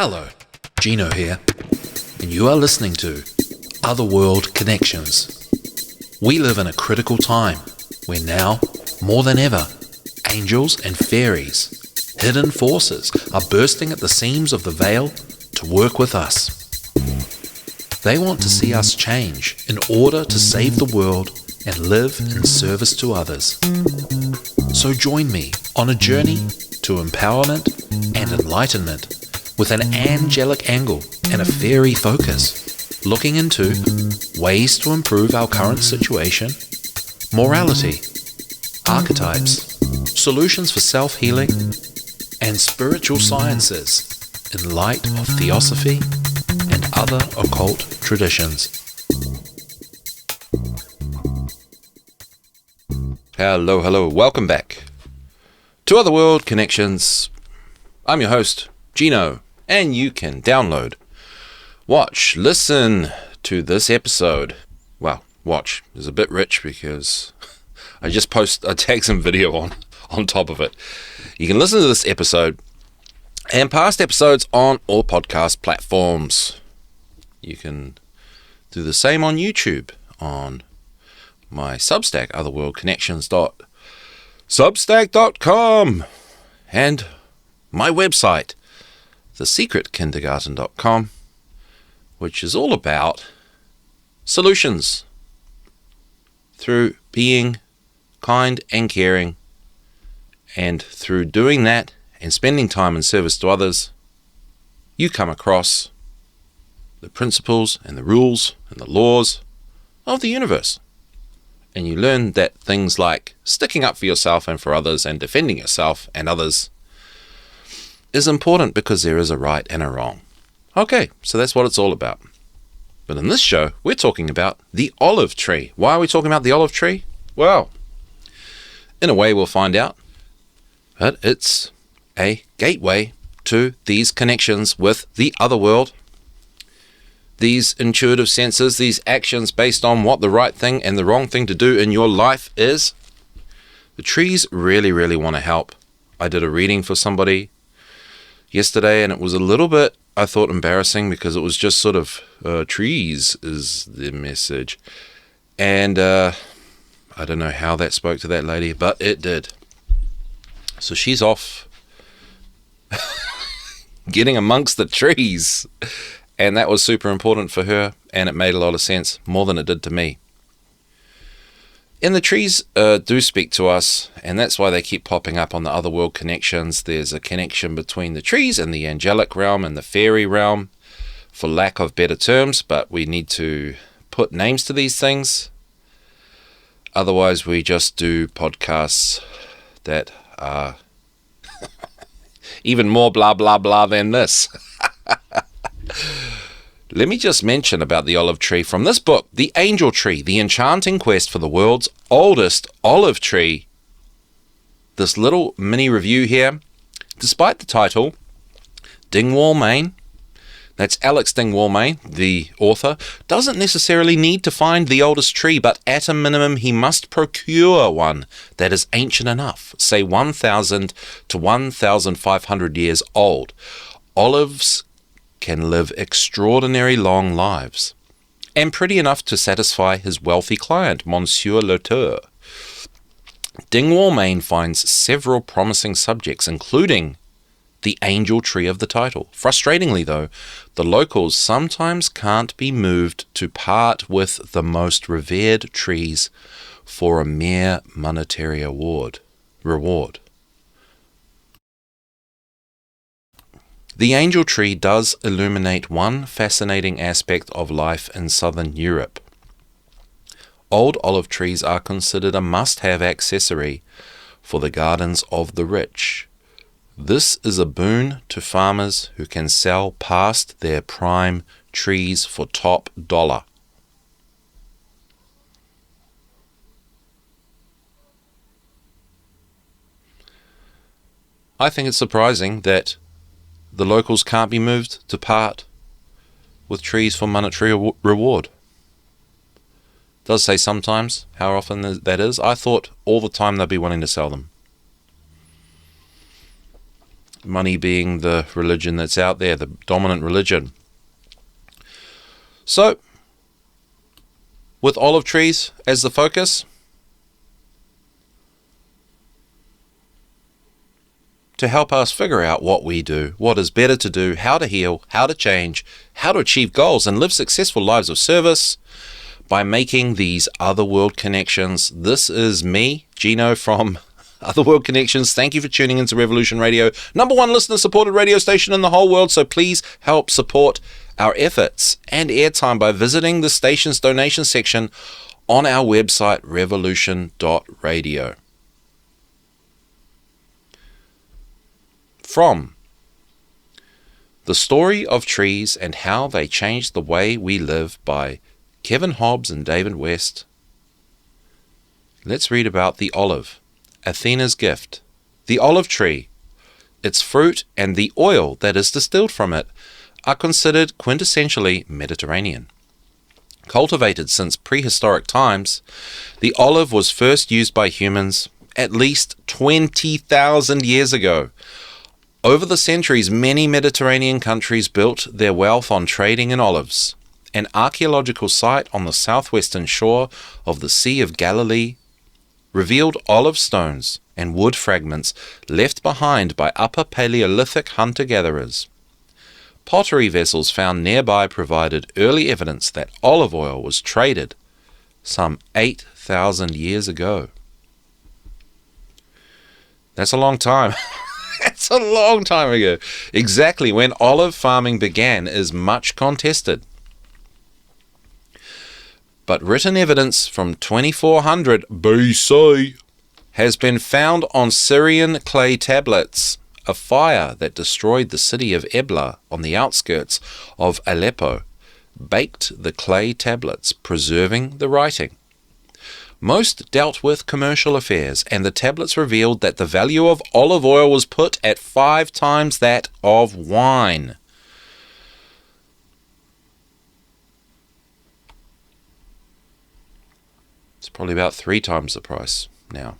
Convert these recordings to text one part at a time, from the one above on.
Hello, Gino here, and you are listening to Otherworld Connections. We live in a critical time where now, more than ever, angels and fairies, hidden forces, are bursting at the seams of the veil to work with us. They want to see us change in order to save the world and live in service to others. So join me on a journey to empowerment and enlightenment with an angelic angle and a fairy focus, looking into ways to improve our current situation, morality, archetypes, solutions for self-healing, and spiritual sciences in light of theosophy and other occult traditions. Hello, welcome back to Otherworld Connections. I'm your host, Gino, and you can download, watch, listen to this episode. Well, watch is a bit rich because I tag some video on top of it. You can listen to this episode and past episodes on all podcast platforms. You can do the same on YouTube, on my Substack, otherworldconnections.substack.com, and my website, thesecretkindergarten.com, which is all about solutions through being kind and caring, and through doing that and spending time in service to others, you come across the principles and the rules and the laws of the universe. And you learn that things like sticking up for yourself and for others and defending yourself and others is important because there is a right and a wrong. Okay, so that's what it's all about. But in this show, we're talking about the olive tree. Why are we talking about the olive tree? Well, in a way we'll find out. But it's a gateway to these connections with the other world. These intuitive senses, these actions based on what the right thing and the wrong thing to do in your life is. The trees really, really want to help. I did a reading for somebody yesterday, and it was a little bit, I thought, embarrassing because it was just sort of, trees is the message. And I don't know how that spoke to that lady, but it did. So she's off getting amongst the trees. And that was super important for her, and it made a lot of sense, more than it did to me. And the trees do speak to us, and that's why they keep popping up on the Otherworld Connections. There's a connection between the trees and the angelic realm and the fairy realm, for lack of better terms, but we need to put names to these things. Otherwise, we just do podcasts that are even more blah, blah, blah than this. Let me just mention about the olive tree from this book, The Angel Tree, The Enchanting Quest for the World's Oldest Olive Tree. This little mini review here, despite the title, Dingwall-Main, that's Alex Dingwall-Main, the author, doesn't necessarily need to find the oldest tree, but at a minimum he must procure one that is ancient enough, say 1,000 to 1,500 years old. Olives can live extraordinary long lives, and pretty enough to satisfy his wealthy client, Monsieur Latour. Dingwall-Main finds several promising subjects, including the angel tree of the title. Frustratingly, though, the locals sometimes can't be moved to part with the most revered trees for a mere monetary reward. The angel tree does illuminate one fascinating aspect of life in southern Europe. Old olive trees are considered a must-have accessory for the gardens of the rich. This is a boon to farmers who can sell past their prime trees for top dollar. I think it's surprising that the locals can't be moved to part with trees for monetary reward. Does say sometimes. How often that is? I thought all the time they'd be wanting to sell them. money being the religion that's out there, the dominant religion. So, with olive trees as the focus, to help us figure out what we do, what is better to do, how to heal, how to change, how to achieve goals and live successful lives of service by making these Otherworld connections. This is me, Gino from Otherworld Connections. Thank you for tuning into Revolution Radio, #1 listener-supported radio station in the whole world. So please help support our efforts and airtime by visiting the station's donation section on our website, revolution.radio. From The Story of Trees and How They Changed the Way We Live by Kevin Hobbs and David West. Let's read about the olive, Athena's gift. The olive tree, its fruit and the oil that is distilled from it are considered quintessentially Mediterranean. Cultivated since prehistoric times, the olive was first used by humans at least 20,000 years ago. Over the centuries, many Mediterranean countries built their wealth on trading in olives. An archaeological site on the southwestern shore of the Sea of Galilee revealed olive stones and wood fragments left behind by Upper Paleolithic hunter-gatherers. Pottery vessels found nearby provided early evidence that olive oil was traded some 8,000 years ago. That's a long time. That's a long time ago. Exactly when olive farming began is much contested. But written evidence from 2400 BC has been found on Syrian clay tablets. A fire that destroyed the city of Ebla on the outskirts of Aleppo baked the clay tablets, preserving the writing. Most dealt with commercial affairs, and the tablets revealed that the value of olive oil was put at 5 times that of wine. It's probably about 3 times the price now.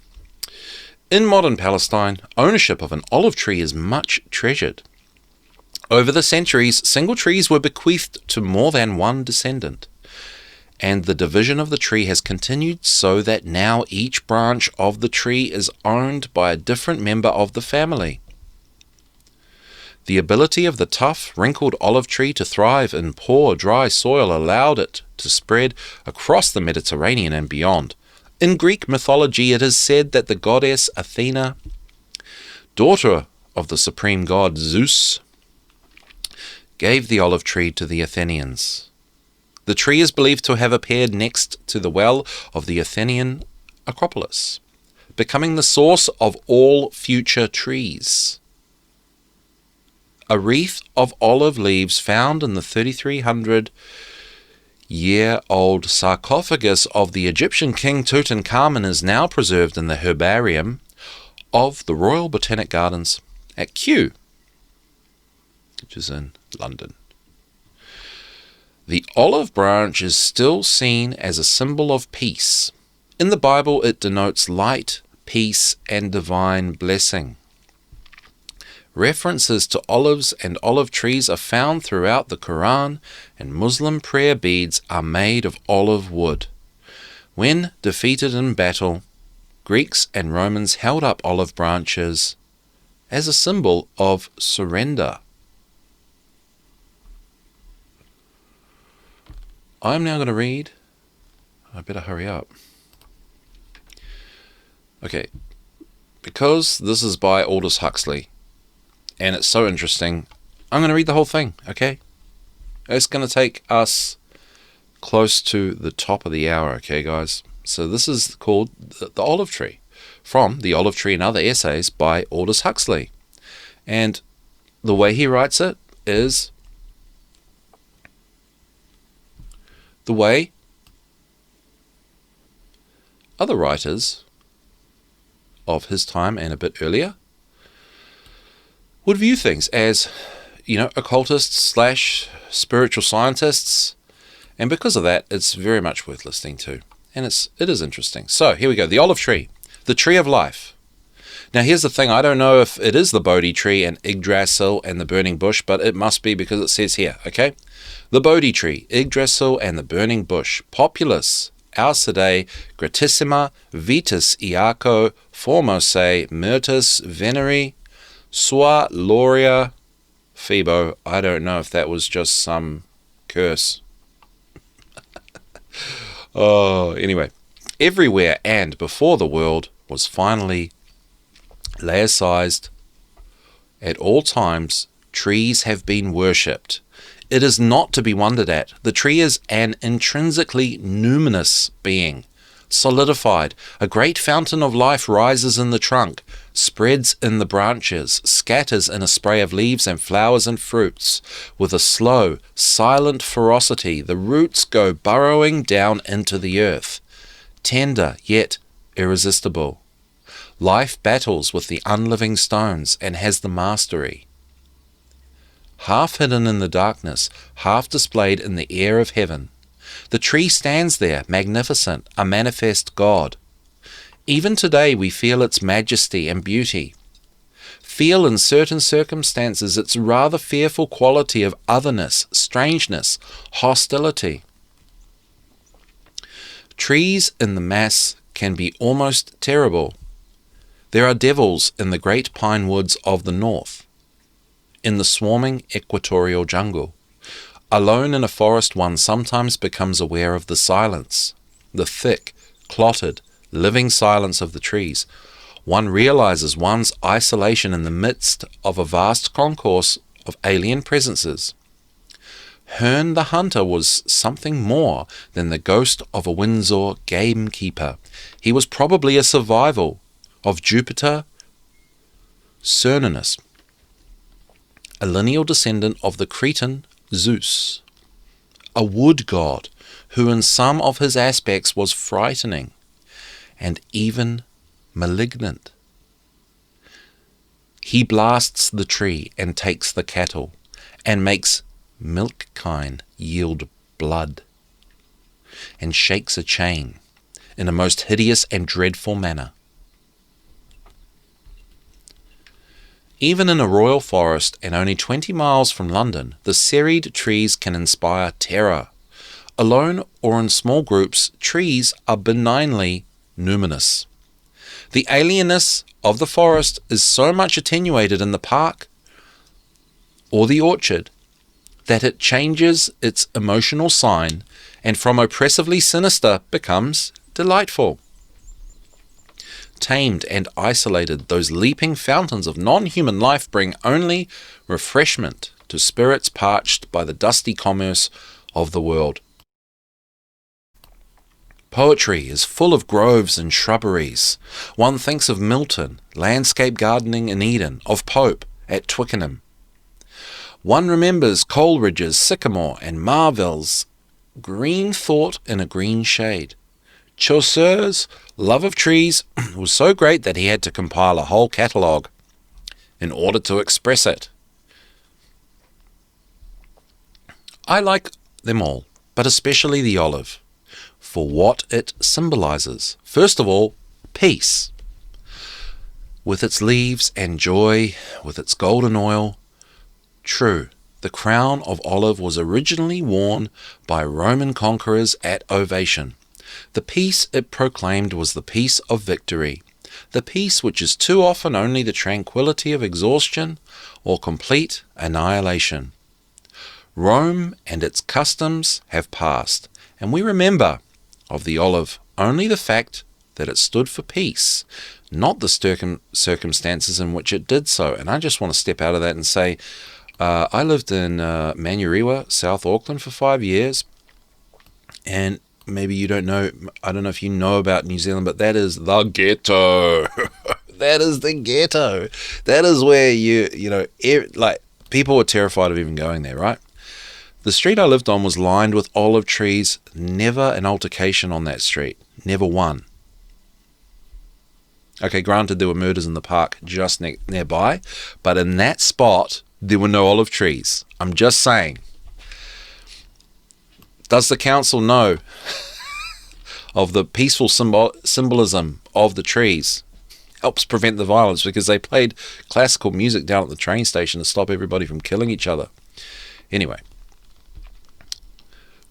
In modern Palestine, ownership of an olive tree is much treasured. Over the centuries, single trees were bequeathed to more than one descendant, and the division of the tree has continued so that now each branch of the tree is owned by a different member of the family. The ability of the tough, wrinkled olive tree to thrive in poor, dry soil allowed it to spread across the Mediterranean and beyond. In Greek mythology, it is said that the goddess Athena, daughter of the supreme god Zeus, gave the olive tree to the Athenians. The tree is believed to have appeared next to the well of the Athenian Acropolis, becoming the source of all future trees. A wreath of olive leaves found in the 3,300-year-old sarcophagus of the Egyptian king Tutankhamun is now preserved in the herbarium of the Royal Botanic Gardens at Kew, which is in London. The olive branch is still seen as a symbol of peace. In the Bible, it denotes light, peace, and divine blessing. References to olives and olive trees are found throughout the Quran, and Muslim prayer beads are made of olive wood. When defeated in battle, Greeks and Romans held up olive branches as a symbol of surrender. I'm now going to read. I better hurry up. Okay, because this is by Aldous Huxley, and it's so interesting, I'm going to read the whole thing, okay? It's going to take us close to the top of the hour, okay, guys? So this is called The Olive Tree, from The Olive Tree and Other Essays by Aldous Huxley. And the way he writes it is the way other writers of his time and a bit earlier would view things as, occultists / spiritual scientists, and because of that, it's very much worth listening to, and it is interesting. So here we go. The olive tree, the tree of life. Now here's the thing, I don't know if it is the Bodhi tree and Yggdrasil and the burning bush, but it must be because it says here, okay? The Bodhi tree, Yggdrasil and the burning bush, populus, Ausidae, gratissima, vitis Iaco, formose, myrtus, veneri, sua, laurea, Phoebo. I don't know if that was just some curse. Oh, anyway. Everywhere and before the world was finally laicized, at all times, trees have been worshipped. It is not to be wondered at. The tree is an intrinsically numinous being, solidified. A great fountain of life rises in the trunk, spreads in the branches, scatters in a spray of leaves and flowers and fruits. With a slow, silent ferocity, the roots go burrowing down into the earth. Tender, yet irresistible. Life battles with the unliving stones and has the mastery. Half hidden in the darkness, half displayed in the air of heaven, the tree stands there, magnificent, a manifest God. Even today we feel its majesty and beauty. Feel in certain circumstances its rather fearful quality of otherness, strangeness, hostility. Trees in the mass can be almost terrible. There are devils in the great pine woods of the north, in the swarming equatorial jungle. Alone in a forest one sometimes becomes aware of the silence, the thick, clotted, living silence of the trees. One realizes one's isolation in the midst of a vast concourse of alien presences. Herne the Hunter was something more than the ghost of a Windsor gamekeeper. He was probably a survival of Jupiter Cernunnos, a lineal descendant of the Cretan Zeus, a wood god who in some of his aspects was frightening and even malignant. He blasts the tree and takes the cattle and makes milk kine yield blood, and shakes a chain in a most hideous and dreadful manner. Even in a royal forest and only 20 miles from London, the serried trees can inspire terror. Alone or in small groups, trees are benignly numinous. The alienness of the forest is so much attenuated in the park or the orchard that it changes its emotional sign and from oppressively sinister becomes delightful. Tamed and isolated, those leaping fountains of non-human life bring only refreshment to spirits parched by the dusty commerce of the world. Poetry is full of groves and shrubberies. One thinks of Milton, landscape gardening in Eden, of Pope at Twickenham. One remembers Coleridge's sycamore and Marvell's green thought in a green shade. Chaucer's love of trees was so great that he had to compile a whole catalogue in order to express it. I like them all, but especially the olive, for what it symbolizes. First of all, peace. With its leaves and joy, with its golden oil. True, the crown of olive was originally worn by Roman conquerors at Ovation. The peace it proclaimed was the peace of victory, the peace which is too often only the tranquility of exhaustion or complete annihilation. Rome and its customs have passed, and we remember of the olive only the fact that it stood for peace, not the circumstances in which it did so. And I just want to step out of that and say, I lived in Manurewa, South Auckland for 5 years, and maybe you don't know, I don't know if you know about New Zealand, but that is the ghetto. That is the ghetto. That is where like people were terrified of even going there, right? The street I lived on was lined with olive trees. Never an altercation on that street. Never one. Okay, granted there were murders in the park just nearby, but in that spot there were no olive trees. I'm just saying. Does the council know of the peaceful symbolism of the trees? helps prevent the violence, because they played classical music down at the train station to stop everybody from killing each other. Anyway,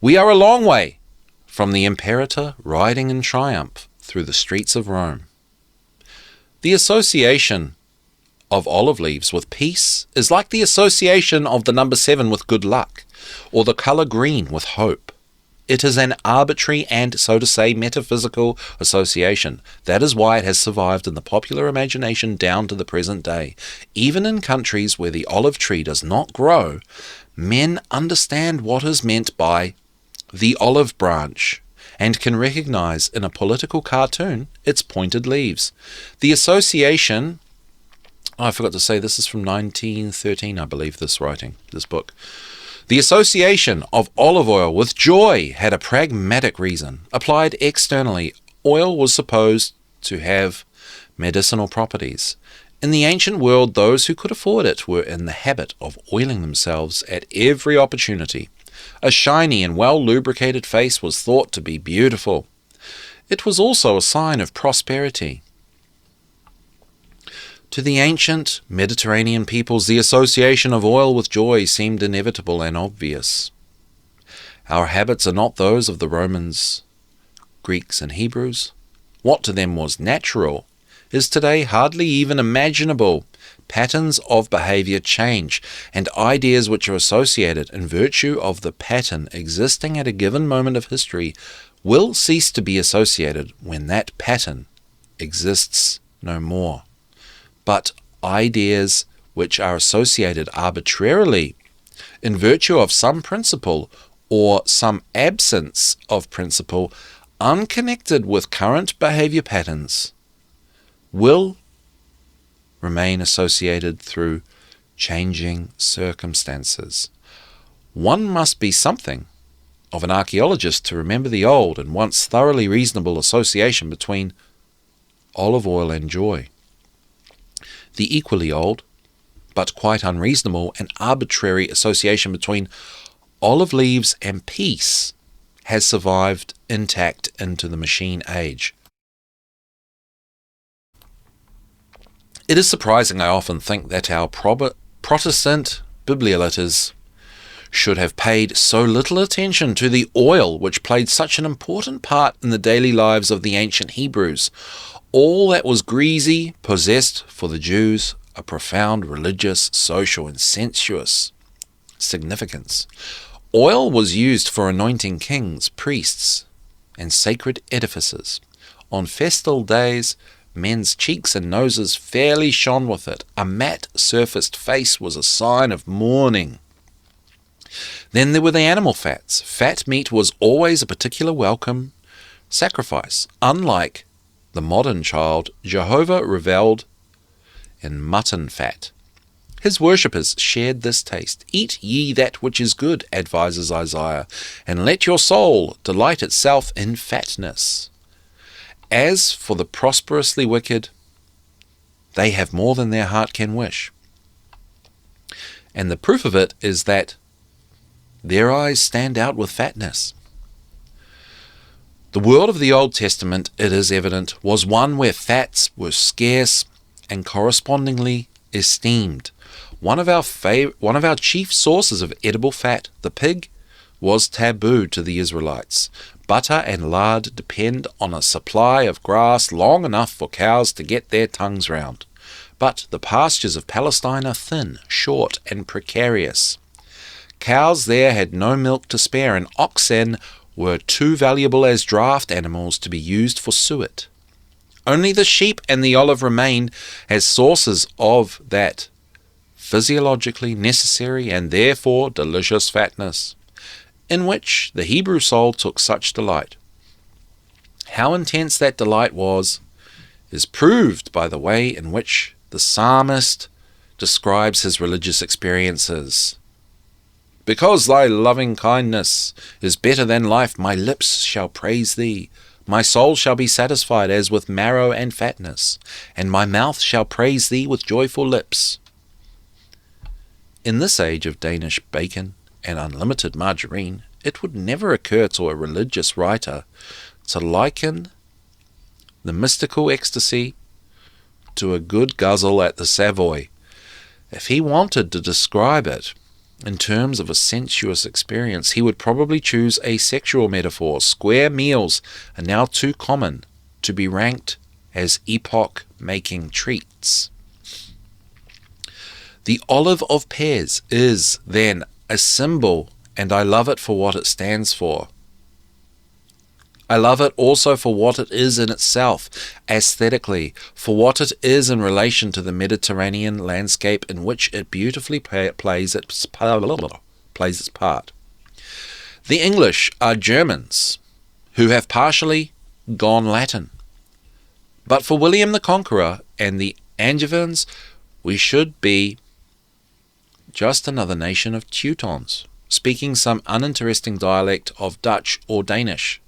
we are a long way from the imperator riding in triumph through the streets of Rome. The association of olive leaves with peace is like the association of the number 7 with good luck, or the colour green with hope. It is an arbitrary and, so to say, metaphysical association. That is why it has survived in the popular imagination down to the present day. Even in countries where the olive tree does not grow, men understand what is meant by the olive branch, and can recognize in a political cartoon its pointed leaves. The association, I forgot to say, this is from 1913, I believe, this book. The association of olive oil with joy had a pragmatic reason. Applied externally, oil was supposed to have medicinal properties. In the ancient world, those who could afford it were in the habit of oiling themselves at every opportunity. A shiny and well-lubricated face was thought to be beautiful. It was also a sign of prosperity. To the ancient Mediterranean peoples, the association of oil with joy seemed inevitable and obvious. Our habits are not those of the Romans, Greeks, and Hebrews. What to them was natural is today hardly even imaginable. Patterns of behavior change, and ideas which are associated in virtue of the pattern existing at a given moment of history will cease to be associated when that pattern exists no more. But ideas which are associated arbitrarily in virtue of some principle or some absence of principle unconnected with current behavior patterns will remain associated through changing circumstances. One must be something of an archaeologist to remember the old and once thoroughly reasonable association between olive oil and joy. The equally old, but quite unreasonable and arbitrary association between olive leaves and peace has survived intact into the machine age. It is surprising, I often think, that our Protestant bibliolaters should have paid so little attention to the oil which played such an important part in the daily lives of the ancient Hebrews. All that was greasy possessed for the Jews a profound religious, social, and sensuous significance. Oil was used for anointing kings, priests, and sacred edifices. On festal days, men's cheeks and noses fairly shone with it. A matte-surfaced face was a sign of mourning. Then there were the animal fats. Fat meat was always a particular welcome sacrifice. Unlike the modern child, Jehovah revelled in mutton fat. His worshippers shared this taste. Eat ye that which is good, advises Isaiah, and let your soul delight itself in fatness. As for the prosperously wicked, they have more than their heart can wish. And the proof of it is that their eyes stand out with fatness. The world of the Old Testament, it is evident, was one where fats were scarce and correspondingly esteemed. One of our chief sources of edible fat, the pig, was taboo to the Israelites. Butter and lard depend on a supply of grass long enough for cows to get their tongues round. But the pastures of Palestine are thin, short, and precarious. Cows there had no milk to spare, and oxen were too valuable as draft animals to be used for suet. Only the sheep and the olive remained as sources of that physiologically necessary and therefore delicious fatness, in which the Hebrew soul took such delight. How intense that delight was is proved by the way in which the psalmist describes his religious experiences. Because thy loving kindness is better than life, my lips shall praise thee. My soul shall be satisfied as with marrow and fatness, and my mouth shall praise thee with joyful lips. In this age of Danish bacon and unlimited margarine, it would never occur to a religious writer to liken the mystical ecstasy to a good guzzle at the Savoy. If he wanted to describe it in terms of a sensuous experience, he would probably choose a sexual metaphor. Square meals are now too common to be ranked as epoch-making treats. The olive of pears is, then, a symbol, and I love it for what it stands for. I love it also for what it is in itself, aesthetically, for what it is in relation to the Mediterranean landscape in which it beautifully plays its part. The English are Germans who have partially gone Latin. But for William the Conqueror and the Angevins, we should be just another nation of Teutons, speaking some uninteresting dialect of Dutch or Danish.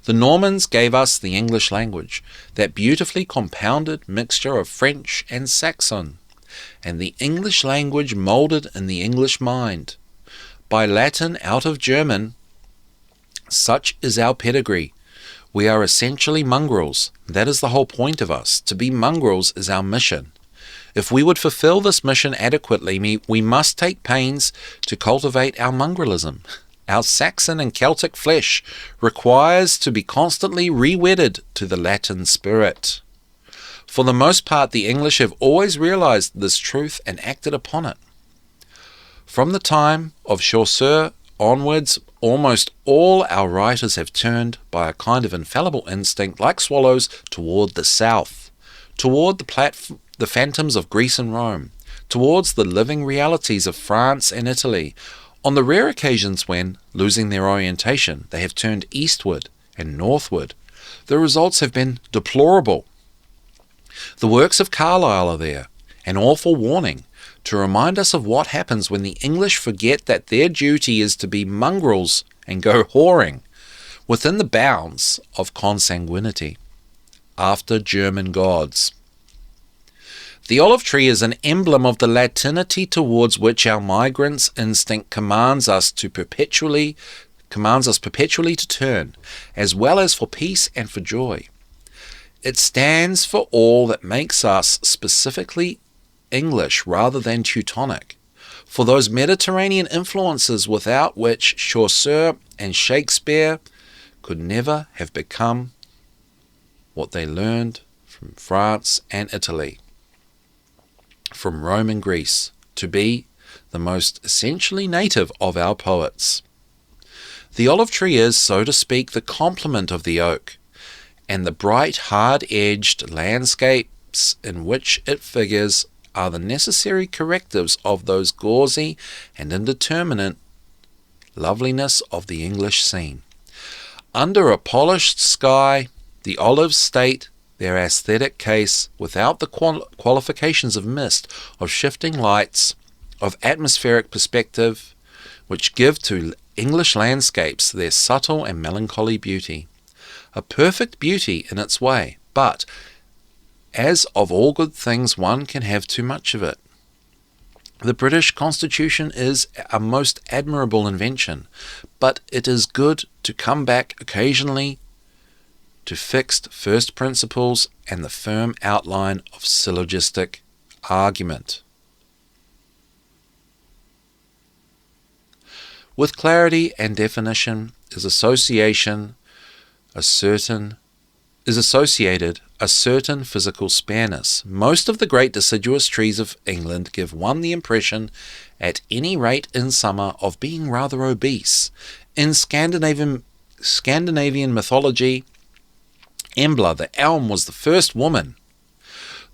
The Normans gave us the English language, that beautifully compounded mixture of French and Saxon, and the English language moulded in the English mind. By Latin out of German, such is our pedigree. We are essentially mongrels. That is the whole point of us. To be mongrels is our mission. If we would fulfill this mission adequately, we must take pains to cultivate our mongrellism. Our Saxon and Celtic flesh requires to be constantly re-wedded to the Latin spirit. For the most part, the English have always realized this truth and acted upon it. From the time of Chaucer onwards, almost all our writers have turned, by a kind of infallible instinct, like swallows, toward the south, toward the phantoms of Greece and Rome, towards the living realities of France and Italy. On the rare occasions when, losing their orientation, they have turned eastward and northward, the results have been deplorable. The works of Carlyle are there, an awful warning, to remind us of what happens when the English forget that their duty is to be mongrels and go whoring, within the bounds of consanguinity, after German gods. The olive tree is an emblem of the Latinity towards which our migrants' instinct commands us perpetually to turn, as well as for peace and for joy. It stands for all that makes us specifically English rather than Teutonic, for those Mediterranean influences without which Chaucer and Shakespeare could never have become what they learned from France and Italy, from Rome and Greece, to be the most essentially native of our poets. The olive tree is, so to speak, the complement of the oak, and the bright, hard-edged landscapes in which it figures are the necessary correctives of those gauzy and indeterminate loveliness of the English scene. Under a polished sky, the olives state their aesthetic case without the qualifications of mist, of shifting lights, of atmospheric perspective, which give to English landscapes their subtle and melancholy beauty. A perfect beauty in its way, but, as of all good things, one can have too much of it. The British Constitution is a most admirable invention, but it is good to come back occasionally to fixed first principles and the firm outline of syllogistic argument. With clarity and definition is associated a certain physical spareness. Most of the great deciduous trees of England give one the impression, at any rate in summer, of being rather obese. In Scandinavian mythology, Embla, the elm, was the first woman.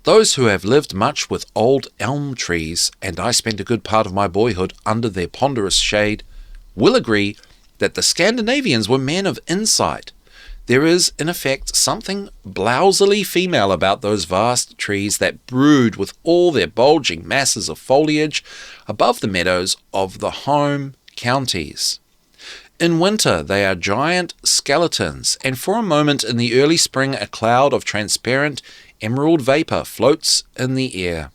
Those who have lived much with old elm trees, and I spent a good part of my boyhood under their ponderous shade, will agree that the Scandinavians were men of insight. There is, in effect, something blousily female about those vast trees that brood with all their bulging masses of foliage above the meadows of the home counties. In winter they are giant skeletons, and for a moment in the early spring a cloud of transparent emerald vapour floats in the air.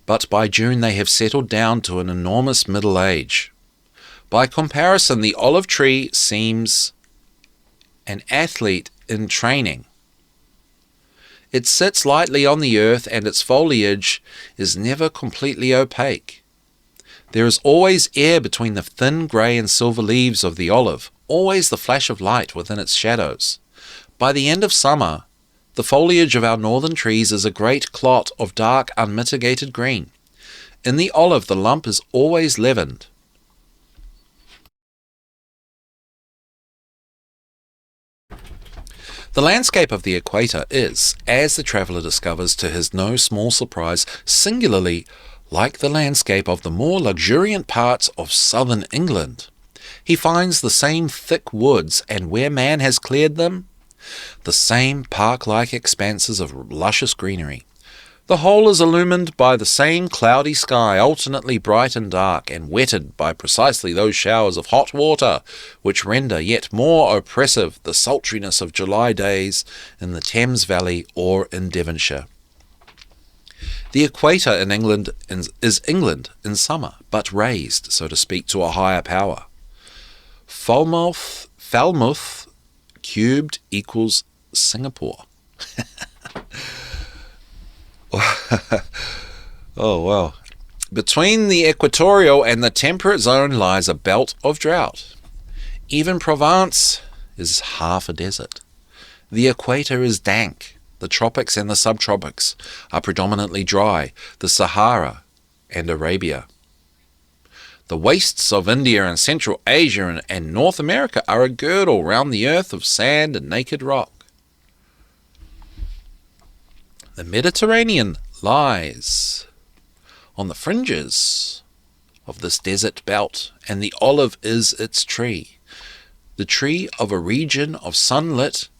But by June they have settled down to an enormous middle age. By comparison, the olive tree seems an athlete in training. It sits lightly on the earth, and its foliage is never completely opaque. There is always air between the thin grey and silver leaves of the olive, always the flash of light within its shadows. By the end of summer, the foliage of our northern trees is a great clot of dark, unmitigated green. In the olive, the lump is always leavened. The landscape of the equator is, as the traveller discovers to his no small surprise, singularly like the landscape of the more luxuriant parts of southern England. He finds the same thick woods, and where man has cleared them, the same park-like expanses of luscious greenery. The whole is illumined by the same cloudy sky, alternately bright and dark, and wetted by precisely those showers of hot water which render yet more oppressive the sultriness of July days in the Thames Valley or in Devonshire. The equator in England is England in summer, but raised, so to speak, to a higher power. Falmouth cubed equals Singapore. Oh, wow. Between the equatorial and the temperate zone lies a belt of drought. Even Provence is half a desert. The equator is dank. The tropics and the subtropics are predominantly dry. The Sahara and Arabia. The wastes of India and Central Asia and North America are a girdle round the earth of sand and naked rock. The Mediterranean lies on the fringes of this desert belt, and the olive is its tree, the tree of a region of sunlit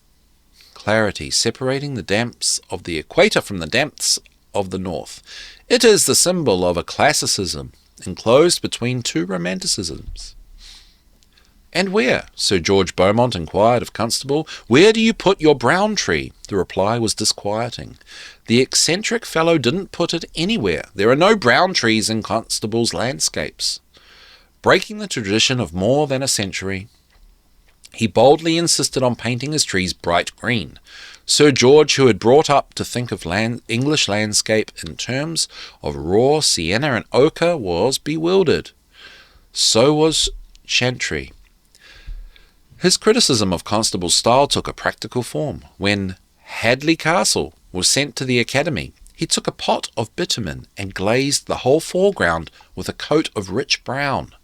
clarity, separating the damps of the equator from the damps of the north. It is the symbol of a classicism enclosed between two romanticisms. "And where?" Sir George Beaumont inquired of Constable. "Where do you put your brown tree?" The reply was disquieting. The eccentric fellow didn't put it anywhere. There are no brown trees in Constable's landscapes. Breaking the tradition of more than a century, he boldly insisted on painting his trees bright green. Sir George, who had brought up to think of English landscape in terms of raw sienna and ochre, was bewildered. So was Chantrey. His criticism of Constable's style took a practical form. When Hadley Castle was sent to the Academy, he took a pot of bitumen and glazed the whole foreground with a coat of rich brown.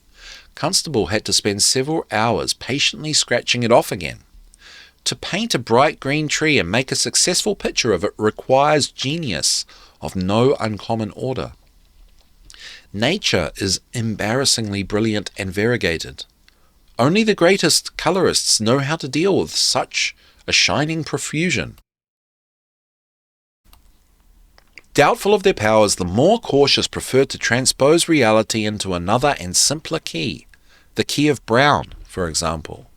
Constable had to spend several hours patiently scratching it off again. To paint a bright green tree and make a successful picture of it requires genius of no uncommon order. Nature is embarrassingly brilliant and variegated. Only the greatest colourists know how to deal with such a shining profusion. Doubtful of their powers, the more cautious preferred to transpose reality into another and simpler key, the key of brown, for example.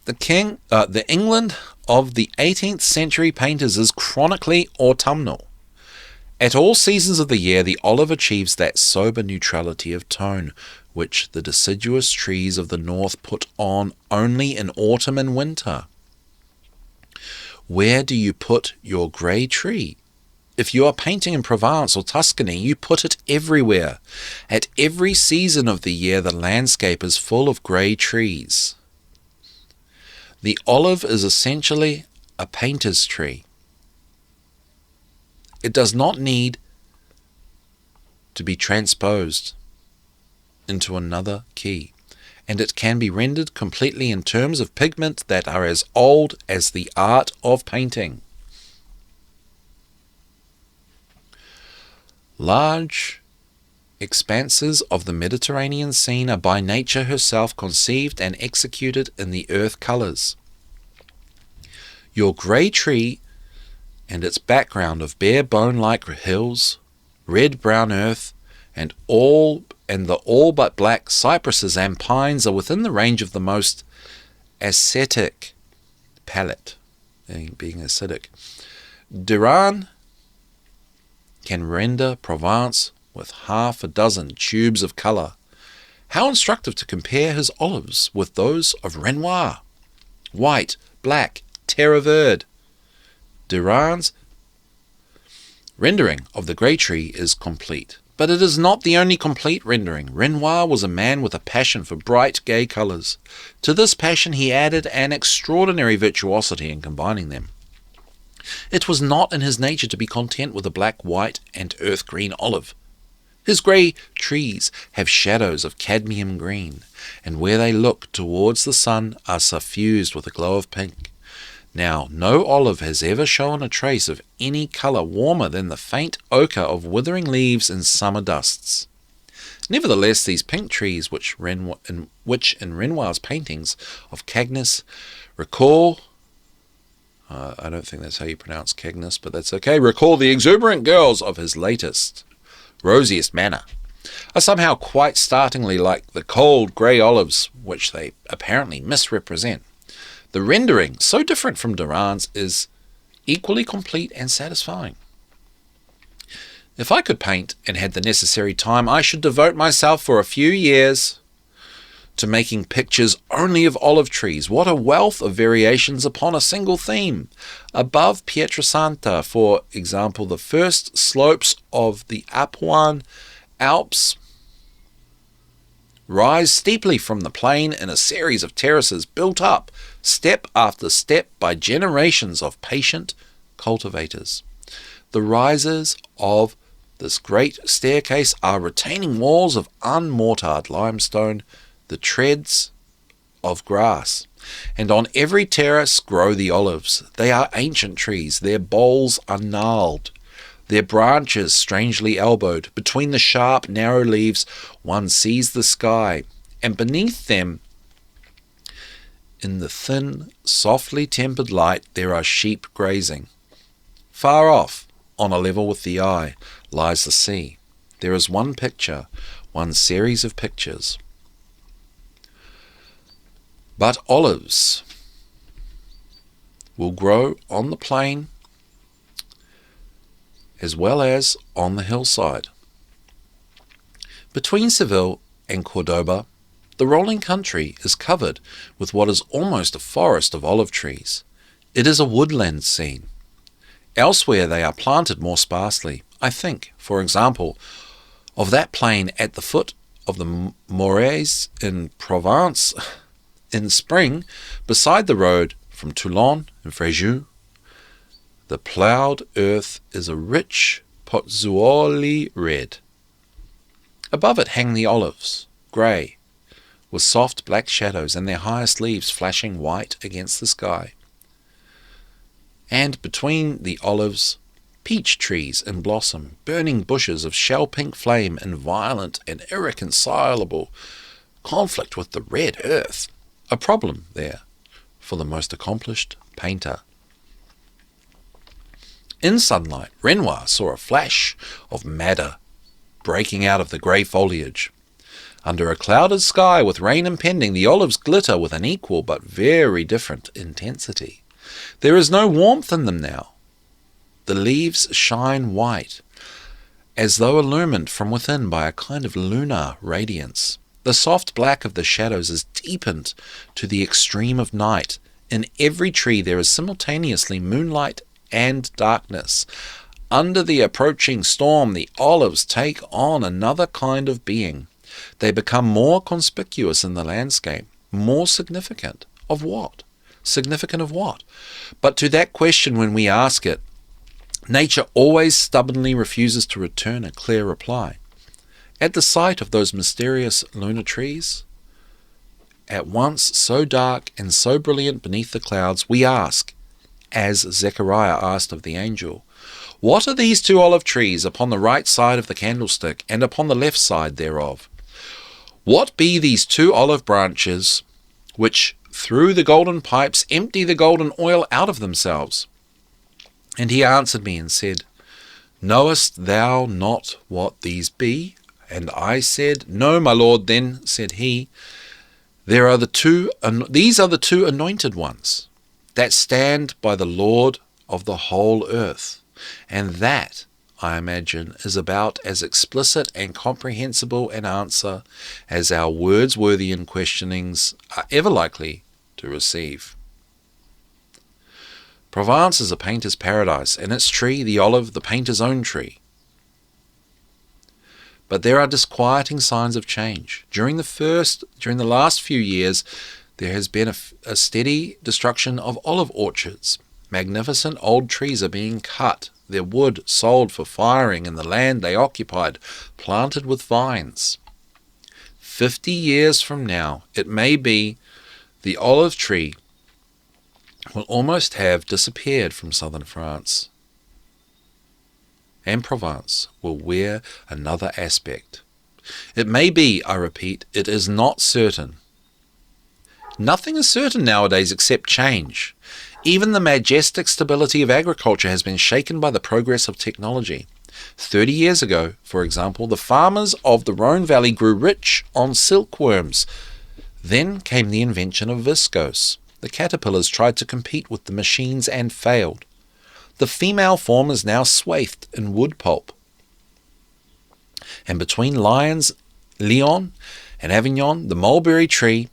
The England of the 18th century painters is chronically autumnal. At all seasons of the year, the olive achieves that sober neutrality of tone which the deciduous trees of the north put on only in autumn and winter. Where do you put your grey tree? If you are painting in Provence or Tuscany, you put it everywhere. At every season of the year, the landscape is full of grey trees. The olive is essentially a painter's tree. It does not need to be transposed into another key, and it can be rendered completely in terms of pigment that are as old as the art of painting. Large expanses of the Mediterranean scene are by nature herself conceived and executed in the earth colours. Your grey tree and its background of bare bone-like hills, red-brown earth, and the all but black cypresses and pines are within the range of the most ascetic palette, being acidic. Duran can render Provence with half a dozen tubes of colour. How instructive to compare his olives with those of Renoir. White, black, terre verde. Durand's rendering of the grey tree is complete. But it is not the only complete rendering. Renoir was a man with a passion for bright, gay colours. To this passion he added an extraordinary virtuosity in combining them. It was not in his nature to be content with a black, white, and earth-green olive. His grey trees have shadows of cadmium green, and where they look towards the sun are suffused with a glow of pink. Now, no olive has ever shown a trace of any colour warmer than the faint ochre of withering leaves in summer dusts. Nevertheless, these pink trees, which in Renoir's paintings of Cagney recall, I don't think that's how you pronounce Cagney, but that's okay, recall the exuberant girls of his latest, rosiest manner, are somehow quite startlingly like the cold grey olives which they apparently misrepresent. The rendering, so different from Durand's, is equally complete and satisfying. If I could paint and had the necessary time, I should devote myself for a few years to making pictures only of olive trees. What a wealth of variations upon a single theme! Above Pietrasanta, for example, the first slopes of the Apuan Alps rise steeply from the plain in a series of terraces built up step after step by generations of patient cultivators. The rises of this great staircase are retaining walls of unmortared limestone, the treads of grass, and on every terrace grow the olives. They are ancient trees, their boles are gnarled, their branches strangely elbowed. Between the sharp, narrow leaves one sees the sky, and beneath them, in the thin, softly tempered light, there are sheep grazing. Far off, on a level with the eye, lies the sea. There is one picture, one series of pictures. But olives will grow on the plain as well as on the hillside. Between Seville and Cordoba, the rolling country is covered with what is almost a forest of olive trees. It is a woodland scene. Elsewhere they are planted more sparsely. I think, for example, of that plain at the foot of the Marais in Provence in spring, beside the road from Toulon and Fréjus. The ploughed earth is a rich pozzuoli red. Above it hang the olives, grey, with soft black shadows and their highest leaves flashing white against the sky. And between the olives, peach trees in blossom, burning bushes of shell-pink flame in violent and irreconcilable conflict with the red earth. A problem there for the most accomplished painter. In sunlight, Renoir saw a flash of madder breaking out of the grey foliage. Under a clouded sky with rain impending, the olives glitter with an equal but very different intensity. There is no warmth in them now. The leaves shine white, as though illumined from within by a kind of lunar radiance. The soft black of the shadows is deepened to the extreme of night. In every tree there is simultaneously moonlight and darkness. Under the approaching storm, the olives take on another kind of being. They become more conspicuous in the landscape, more significant. Of what? Significant of what? But to that question, when we ask it, nature always stubbornly refuses to return a clear reply. At the sight of those mysterious lunar trees, at once so dark and so brilliant beneath the clouds, we ask, as Zechariah asked of the angel, what are these two olive trees upon the right side of the candlestick and upon the left side thereof? What be these two olive branches which through the golden pipes empty the golden oil out of themselves? And he answered me and said, Knowest thou not what these be? And I said, No, my lord. Then said he, These are the two anointed ones that stand by the Lord of the whole earth. And that, I imagine, is about as explicit and comprehensible an answer as our Wordsworthian questionings are ever likely to receive. Provence is a painter's paradise, and its tree, the olive, the painter's own tree. But there are disquieting signs of change. During the last few years, there has been a steady destruction of olive orchards. Magnificent old trees are being cut, their wood sold for firing in the land they occupied, planted with vines. 50 years from now, it may be the olive tree will almost have disappeared from southern France, and Provence will wear another aspect. It may be, I repeat, it is not certain. Nothing is certain nowadays except change. Even the majestic stability of agriculture has been shaken by the progress of technology. 30 years ago, for example, the farmers of the Rhone Valley grew rich on silkworms. Then came the invention of viscose. The caterpillars tried to compete with the machines and failed. The female form is now swathed in wood pulp. And between Lyon and Avignon, the mulberry tree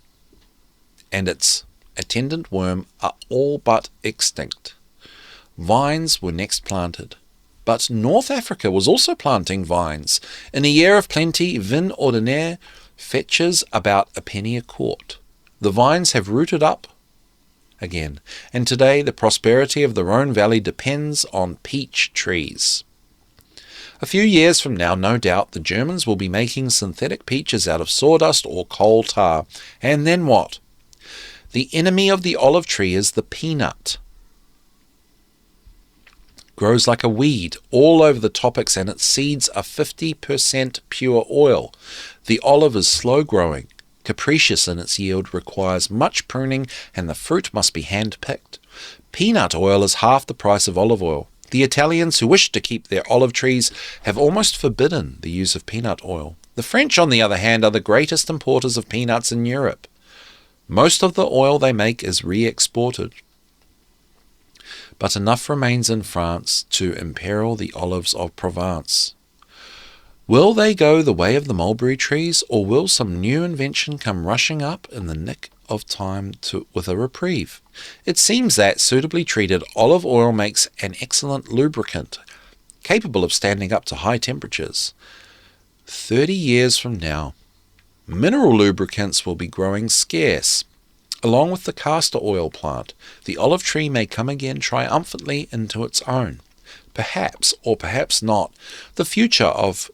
and its attendant worm are all but extinct. Vines were next planted. But North Africa was also planting vines. In a year of plenty, vin ordinaire fetches about a penny a quart. The vines have rooted up again, and today the prosperity of the Rhone Valley depends on peach trees. A few years from now, no doubt, the Germans will be making synthetic peaches out of sawdust or coal tar. And then what? The enemy of the olive tree is the peanut. Grows like a weed all over the tropics, and its seeds are 50% pure oil. The olive is slow growing, capricious in its yield, requires much pruning, and the fruit must be hand-picked. Peanut oil is half the price of olive oil. The Italians, who wish to keep their olive trees, have almost forbidden the use of peanut oil. The French, on the other hand, are the greatest importers of peanuts in Europe. Most of the oil they make is re-exported. But enough remains in France to imperil the olives of Provence. Will they go the way of the mulberry trees, or will some new invention come rushing up in the nick of time with a reprieve? It seems that, suitably treated, olive oil makes an excellent lubricant, capable of standing up to high temperatures. 30 years from now, mineral lubricants will be growing scarce. Along with the castor oil plant, the olive tree may come again triumphantly into its own. Perhaps, or perhaps not, the future of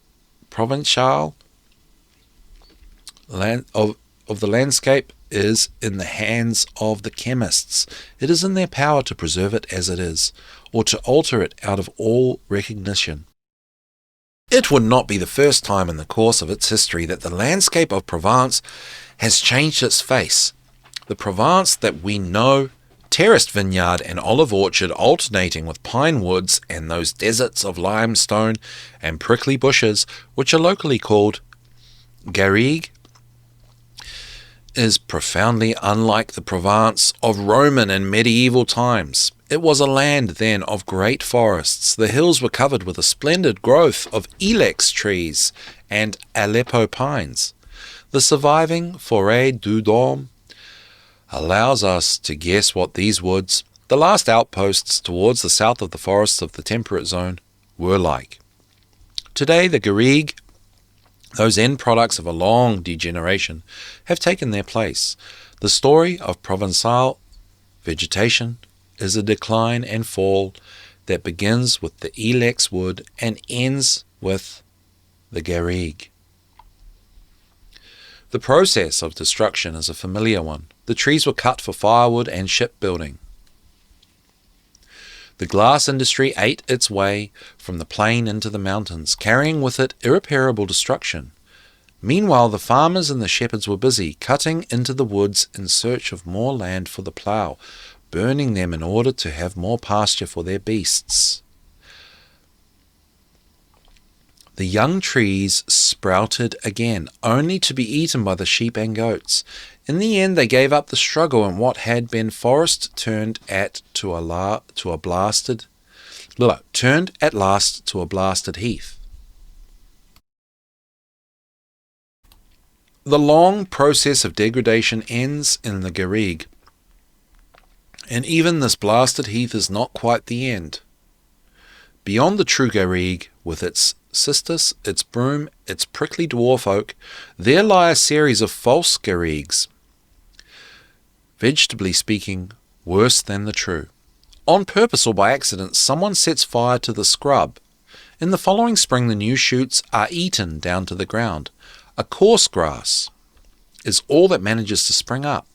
Provençal of the landscape is in the hands of the chemists. It is in their power to preserve it as it is, or to alter it out of all recognition. It would not be the first time in the course of its history that the landscape of Provence has changed its face. The Provence that we know, terraced vineyard and olive orchard alternating with pine woods and those deserts of limestone and prickly bushes, which are locally called garrigues, is profoundly unlike the Provence of Roman and medieval times. It was a land then of great forests. The hills were covered with a splendid growth of ilex trees and Aleppo pines. The surviving Forêt du Dôme allows us to guess what these woods, the last outposts towards the south of the forests of the temperate zone, were like. Today the garrigue, those end products of a long degeneration, have taken their place. The story of Provençal vegetation is a decline and fall that begins with the ilex wood and ends with the garrigue. The process of destruction is a familiar one. The trees were cut for firewood and shipbuilding. The glass industry ate its way from the plain into the mountains, carrying with it irreparable destruction. Meanwhile, the farmers and the shepherds were busy, cutting into the woods in search of more land for the plough, burning them in order to have more pasture for their beasts. The young trees sprouted again, only to be eaten by the sheep and goats. In the end, they gave up the struggle, and what had been forest turned at last to a blasted heath. The long process of degradation ends in the garrigue, And even this blasted heath is not quite the end. Beyond the true garrigue, with its cistus, its broom, its prickly dwarf oak, there lie a series of false garrigues, vegetably speaking, worse than the true. On purpose or by accident, someone sets fire to the scrub. In the following spring, the new shoots are eaten down to the ground. A coarse grass is all that manages to spring up.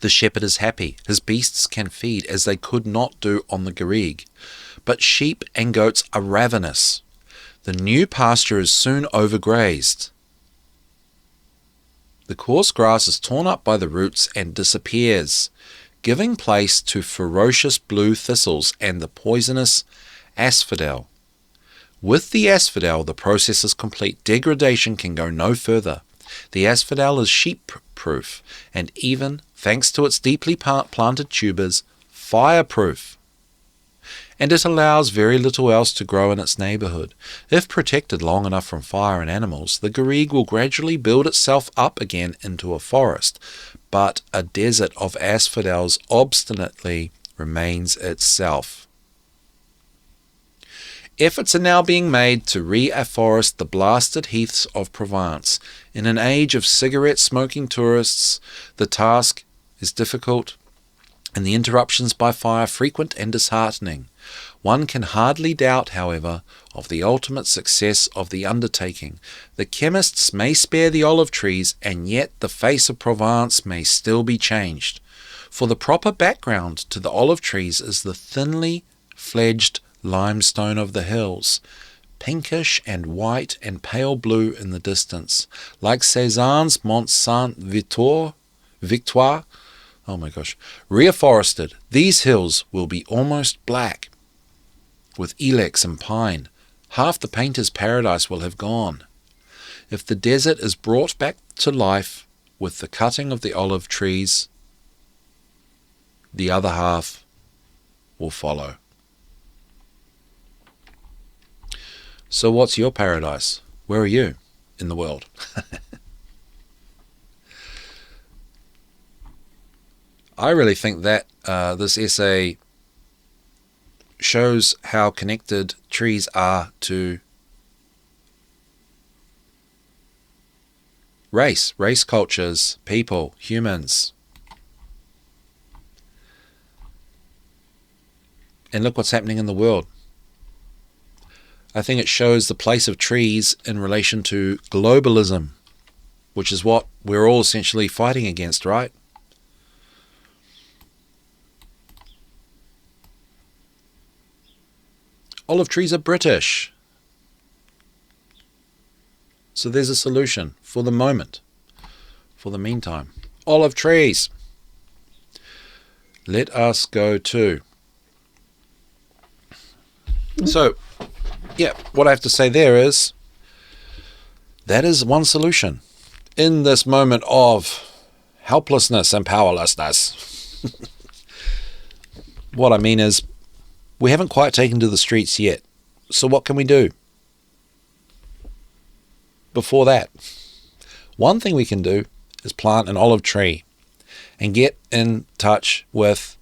The shepherd is happy. His beasts can feed as they could not do on the garrigue. But sheep and goats are ravenous. The new pasture is soon overgrazed. The coarse grass is torn up by the roots and disappears, giving place to ferocious blue thistles and the poisonous asphodel. With the asphodel, the process is complete. Degradation can go no further. The asphodel is sheep-proof, and even, thanks to its deeply planted tubers, fireproof. And it allows very little else to grow in its neighbourhood. If protected long enough from fire and animals, the garrigue will gradually build itself up again into a forest, but a desert of asphodels obstinately remains itself. Efforts are now being made to re-afforest the blasted heaths of Provence. In an age of cigarette-smoking tourists, the task is difficult, and the interruptions by fire frequent and disheartening. One can hardly doubt, however, of the ultimate success of the undertaking. The chemists may spare the olive trees, and yet the face of Provence may still be changed. For the proper background to the olive trees is the thinly fledged limestone of the hills, pinkish and white and pale blue in the distance, like Cézanne's Mont Saint-Victoire. Reforested, these hills will be almost black, with ilex and pine. Half the painter's paradise will have gone. If the desert is brought back to life with the cutting of the olive trees, the other half will follow. So what's your paradise? Where are you in the world? I really think that this essay shows how connected trees are to race cultures, people, humans. And look what's happening in the world. I think it shows the place of trees in relation to globalism, which is what we're all essentially fighting against, right? Olive trees are British. So there's a solution for the moment, for the meantime. Olive trees. Let us go to. So, yeah, what I have to say there is, that is one solution in this moment of helplessness and powerlessness. What I mean is, we haven't quite taken to the streets yet. So what can we do before that? One thing we can do is plant an olive tree and get in touch with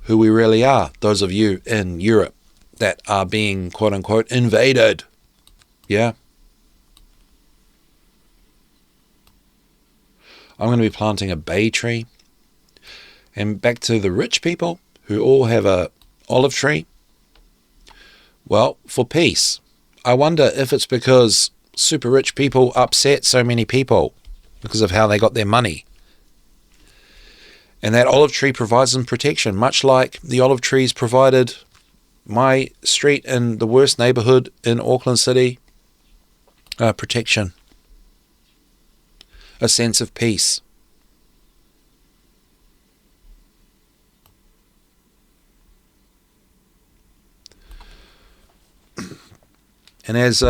who we really are. Those of you in Europe that are being, quote unquote, invaded. Yeah. I'm going to be planting a bay tree. And back to the rich people who all have a olive tree. Well, for peace. I wonder if it's because super rich people upset so many people because of how they got their money. And that olive tree provides them protection, much like the olive trees provided my street in the worst neighborhood in Auckland City protection. A sense of peace. And as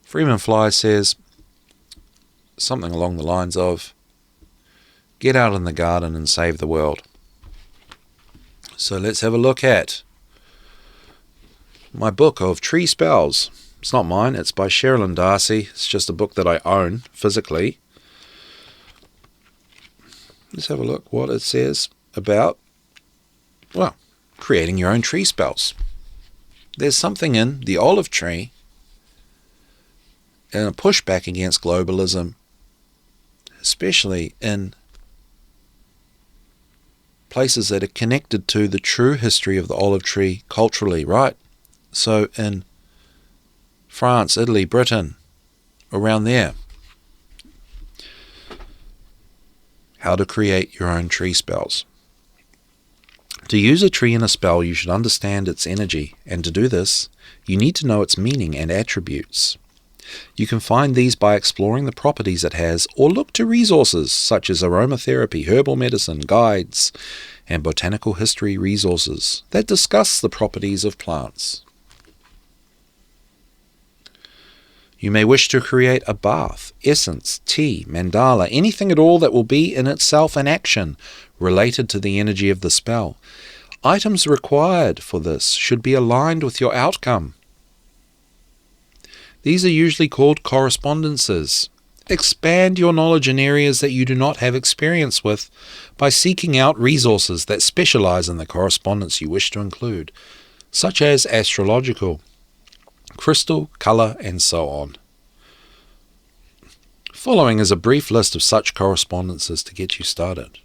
Freeman Fly says something along the lines of, get out in the garden and save the world. So let's have a look at my book of tree spells. It's not mine. It's by Cheralyn Darcey. It's just a book that I own physically. Let's have a look what it says about, well, creating your own tree spells. There's something in the olive tree and a pushback against globalism, especially in places that are connected to the true history of the olive tree culturally, right? So in France, Italy, Britain, around there. How to create your own tree spells. To use a tree in a spell, you should understand its energy, and to do this, you need to know its meaning and attributes. You can find these by exploring the properties it has, or look to resources such as aromatherapy, herbal medicine, guides, and botanical history resources that discuss the properties of plants. You may wish to create a bath, essence, tea, mandala, anything at all that will be in itself an action related to the energy of the spell. Items required for this should be aligned with your outcome. These are usually called correspondences. Expand your knowledge in areas that you do not have experience with by seeking out resources that specialize in the correspondence you wish to include, such as astrological, crystal, color, and so on. Following is a brief list of such correspondences to get you started.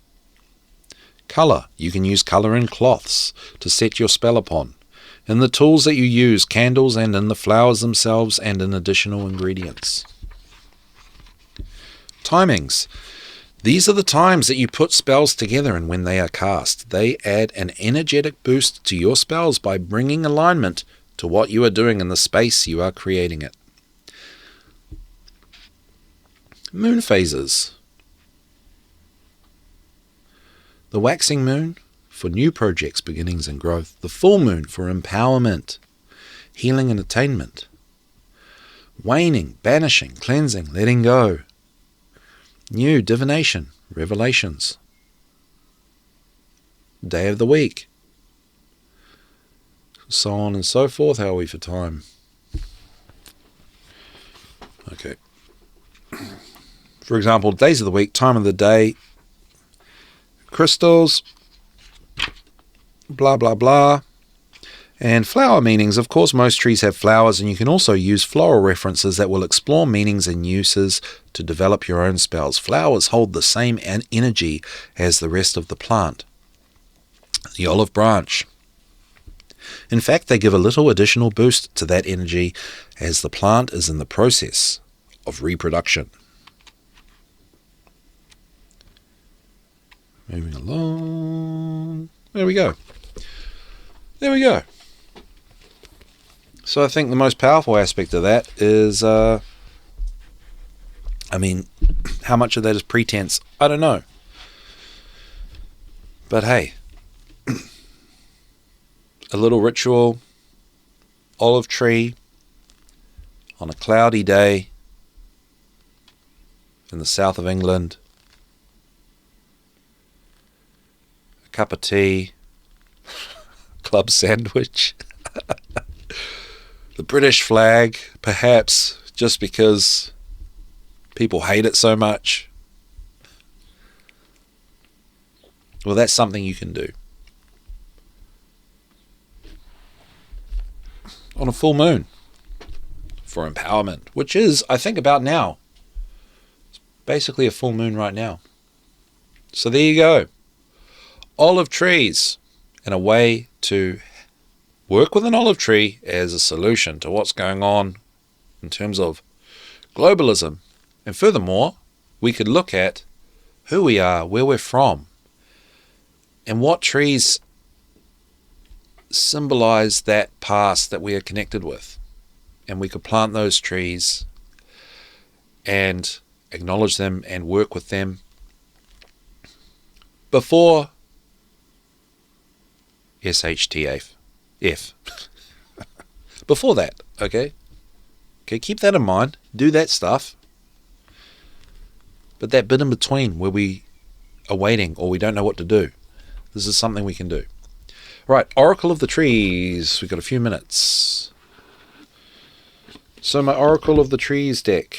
Color. You can use color in cloths to set your spell upon, in the tools that you use, candles, and in the flowers themselves, and in additional ingredients. Timings. These are the times that you put spells together and when they are cast. They add an energetic boost to your spells by bringing alignment to what you are doing in the space you are creating it. Moon phases. The waxing moon for new projects, beginnings, and growth. The full moon for empowerment, healing, and attainment. Waning, banishing, cleansing, letting go. New, divination, revelations. Day of the week. So on and so forth. How are we for time? Okay. For example, days of the week, time of the day, crystals, blah, blah, blah. And flower meanings. Of course, most trees have flowers, and you can also use floral references that will explore meanings and uses to develop your own spells. Flowers hold the same energy as the rest of the plant. The olive branch. In fact, they give a little additional boost to that energy as the plant is in the process of reproduction. Moving along. There we go. There we go. So I think the most powerful aspect of that is, how much of that is pretense? I don't know. But hey, a little ritual, olive tree, on a cloudy day in the south of England, a cup of tea, club sandwich, the British flag, perhaps just because people hate it so much. Well, that's something you can do. On a full moon for empowerment, which is, I think, about now. It's basically a full moon right now. So there you go. Olive trees and a way to work with an olive tree as a solution to what's going on in terms of globalism. And furthermore, we could look at who we are, where we're from, and what trees symbolize that past that we are connected with. And we could plant those trees and acknowledge them and work with them before SHTF. Before that, okay? Okay, keep that in mind. Do that stuff. But that bit in between where we are waiting or we don't know what to do, this is something we can do. Right, Oracle of the Trees. We've got a few minutes. So my Oracle of the Trees deck.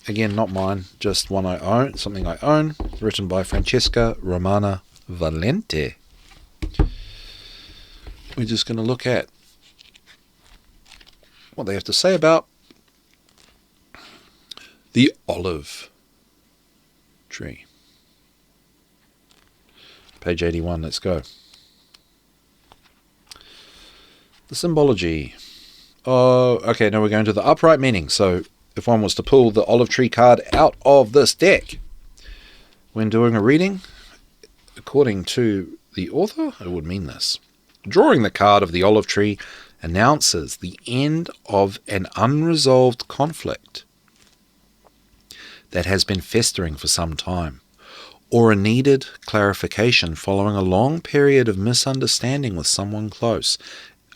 Again, not mine, just one I own, something I own, written by Francesca Romana Valente. We're just going to look at what they have to say about the olive tree. Page 81, let's go. The symbology. Oh, okay, now we're going to the upright meaning. So if one was to pull the olive tree card out of this deck when doing a reading, according to the author, it would mean this. Drawing the card of the olive tree announces the end of an unresolved conflict that has been festering for some time, or a needed clarification following a long period of misunderstanding with someone close.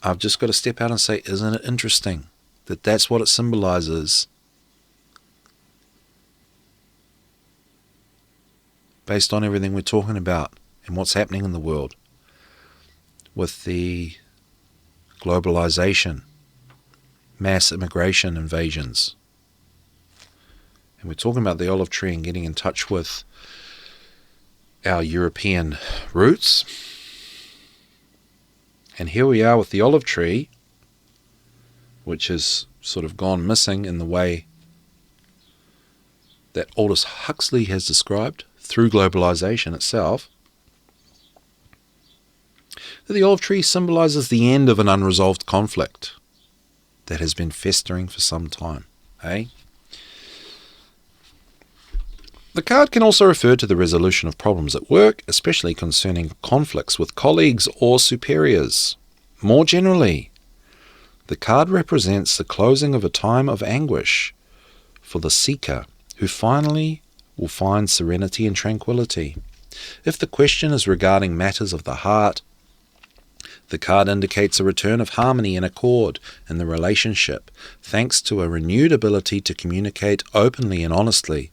I've just got to step out and say, isn't it interesting that that's what it symbolizes based on everything we're talking about and what's happening in the world with the globalization, mass immigration invasions. And we're talking about the olive tree and getting in touch with our European roots. And here we are with the olive tree, which has sort of gone missing in the way that Aldous Huxley has described through globalization itself. That the olive tree symbolizes the end of an unresolved conflict that has been festering for some time. The card can also refer to the resolution of problems at work, especially concerning conflicts with colleagues or superiors. More generally, the card represents the closing of a time of anguish for the seeker, who finally will find serenity and tranquility. If the question is regarding matters of the heart, the card indicates a return of harmony and accord in the relationship, thanks to a renewed ability to communicate openly and honestly.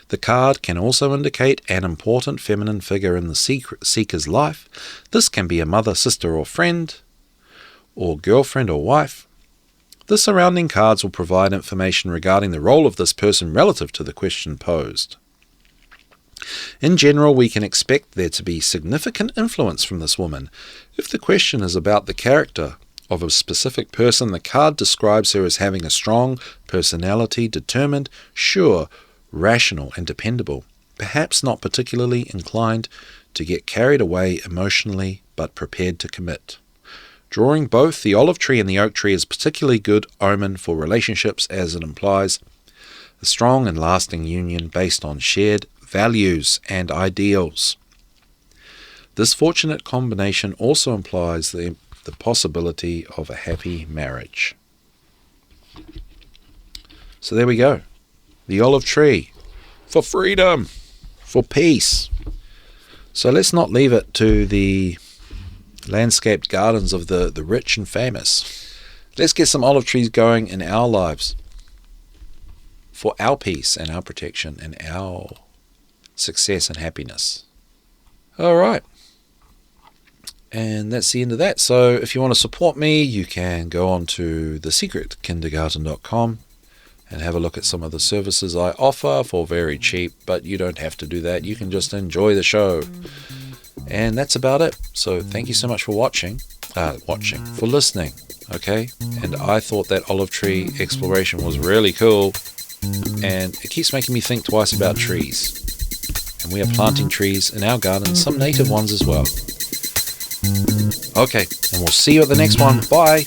The card can also indicate an important feminine figure in the seeker's life. This can be a mother, sister, or friend, or girlfriend or wife. The surrounding cards will provide information regarding the role of this person relative to the question posed. In general, we can expect there to be significant influence from this woman. If the question is about the character of a specific person, the card describes her as having a strong personality, determined, sure, rational, and dependable, perhaps not particularly inclined to get carried away emotionally, but prepared to commit. Drawing both the olive tree and the oak tree is particularly good omen for relationships, as it implies a strong and lasting union based on shared values and ideals. This fortunate combination also implies the possibility of a happy marriage. So there we go. The olive tree for freedom, for peace. So let's not leave it to the landscaped gardens of the rich and famous. Let's get some olive trees going in our lives for our peace and our protection and our success and happiness. All right. And that's the end of that. So if you want to support me, you can go on to thesecretkindergarten.com and have a look at some of the services I offer for very cheap, but you don't have to do that. You can just enjoy the show. And that's about it. So thank you so much for for listening, okay? And I thought that olive tree exploration was really cool, and it keeps making me think twice about trees. And we are planting trees in our garden, some native ones as well. Okay, and we'll see you at the next one. Bye!